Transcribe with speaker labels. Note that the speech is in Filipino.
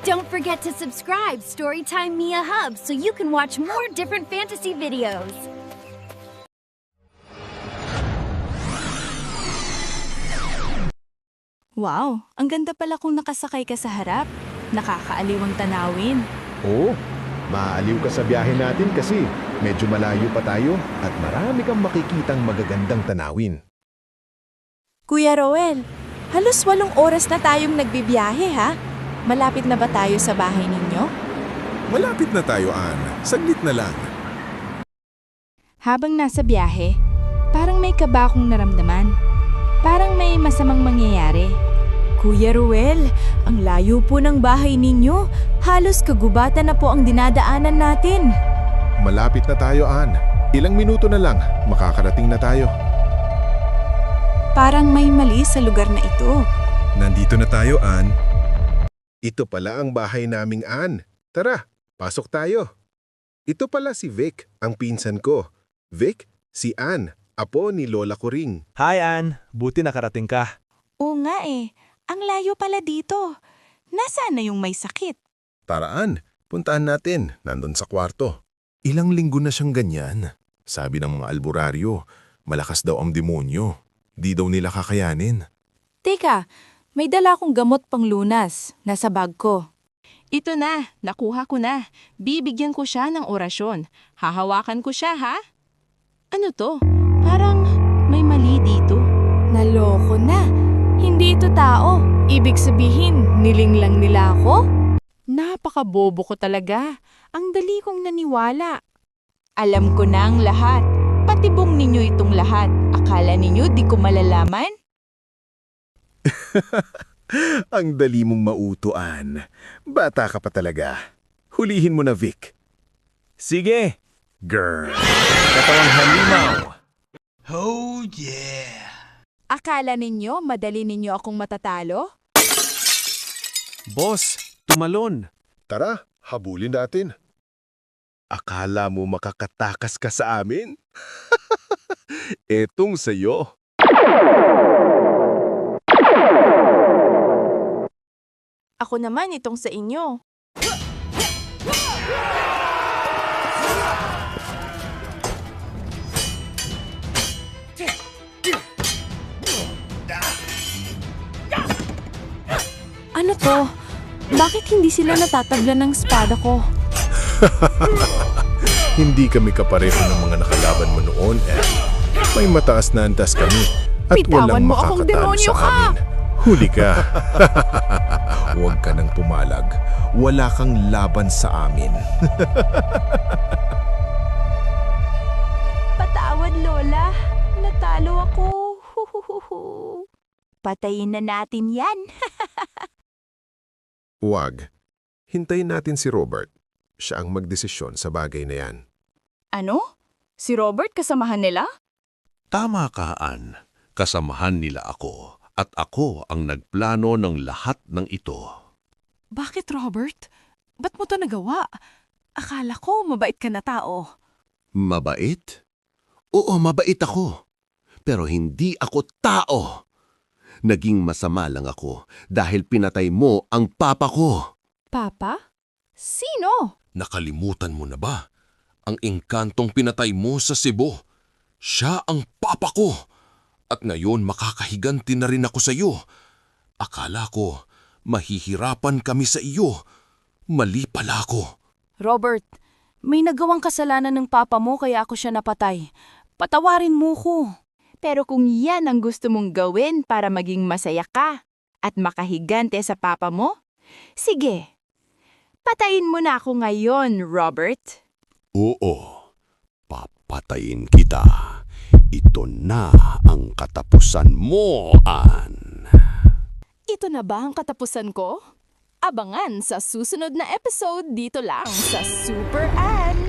Speaker 1: Don't forget to subscribe Storytime Mia Hub so you can watch more different fantasy videos.
Speaker 2: Wow, ang ganda pala kung nakasakay ka sa harap. Nakakaaliw ang tanawin.
Speaker 3: Oo, maaaliw ka sa biyahe natin kasi medyo malayo pa tayo at marami kang makikitang magagandang tanawin.
Speaker 2: Kuya Roel, halos 8 oras na tayong nagbibiyahe ha? Malapit na ba tayo sa bahay ninyo?
Speaker 4: Malapit na tayo, Ann. Saglit na lang.
Speaker 2: Habang nasa biyahe, parang may kaba akong naramdaman. Parang may masamang mangyayari. Kuya Ruel, ang layo po ng bahay ninyo. Halos kagubatan na po ang dinadaanan natin.
Speaker 4: Malapit na tayo, Ann. Ilang minuto na lang, makakarating na tayo.
Speaker 2: Parang may mali sa lugar na ito.
Speaker 4: Nandito na tayo, Ann. Ito pala ang bahay naming Ann. Tara, pasok tayo. Ito pala si Vic, ang pinsan ko. Vic, si Ann, apo ni Lola Kuring.
Speaker 5: Hi, Ann. Buti nakarating ka.
Speaker 2: Oo nga eh. Ang layo pala dito. Nasaan na yung may sakit?
Speaker 4: Tara, Ann, puntaan natin. Nandun sa kwarto. Ilang linggo na siyang ganyan. Sabi ng mga albularyo, malakas daw ang demonyo. Di daw nila kakayanin.
Speaker 2: Teka, may dala akong gamot pang lunas. Nasa bag ko. Ito na, nakuha ko na. Bibigyan ko siya ng orasyon. Hahawakan ko siya, ha? Ano to? Parang may mali dito. Naloko na. Hindi ito tao. Ibig sabihin, niling lang nila ako? Napakabobo ko talaga. Ang dali kong naniwala. Alam ko na ang lahat. Patibong ninyo itong lahat. Akala ninyo di ko malalaman?
Speaker 4: Ang dali mong mautuan. Bata ka pa talaga. Hulihin mo na, Vic.
Speaker 5: Sige.
Speaker 4: Girl.
Speaker 5: Katawang halimaw.
Speaker 6: Oh yeah!
Speaker 2: Akala ninyo madali ninyo akong matatalo?
Speaker 5: Boss, tumalon.
Speaker 4: Tara, habulin natin. Akala mo makakatakas ka sa amin? Etong sa'yo.
Speaker 2: Ako naman itong sa inyo. Ano to? Bakit hindi sila natatablan ng espada ko?
Speaker 4: Hindi kami kapareho ng mga nakalaban mo noon, Ellie. May mataas na antas kami at
Speaker 2: Bitawan
Speaker 4: walang
Speaker 2: mo akong
Speaker 4: makakatalo
Speaker 2: demonyo
Speaker 4: sa
Speaker 2: ka!
Speaker 4: amin. Huli ka. Huwag ka nang pumalag. Wala kang laban sa amin.
Speaker 2: Patawad, Lola. Natalo ako. Patayin na natin yan.
Speaker 4: Huwag. Hintayin natin si Robert. Siya ang magdesisyon sa bagay na yan.
Speaker 2: Ano? Si Robert kasamahan nila?
Speaker 7: Tama ka, Ann. Kasamahan nila ako at ako ang nagplano ng lahat ng ito.
Speaker 2: Bakit, Robert? Ba't mo to nagawa? Akala ko mabait ka na tao.
Speaker 7: Mabait? Oo, mabait ako. Pero hindi ako tao. Naging masama lang ako dahil pinatay mo ang papa ko.
Speaker 2: Papa? Sino?
Speaker 7: Nakalimutan mo na ba? Ang engkantong pinatay mo sa Cebu. Siya ang papa ko. At ngayon makakahiganti na rin ako sa iyo. Akala ko, mahihirapan kami sa iyo. Mali pala ako.
Speaker 2: Robert, may nagawang kasalanan ng papa mo kaya ako siya napatay. Patawarin mo ko. Pero kung yan ang gusto mong gawin para maging masaya ka at makahigante sa papa mo, sige, patayin mo na ako ngayon, Robert.
Speaker 7: Oo, papatayin kita. Ito na ang katapusan mo, Ann.
Speaker 2: Ito na ba ang katapusan ko? Abangan sa susunod na episode dito lang sa Super Ann.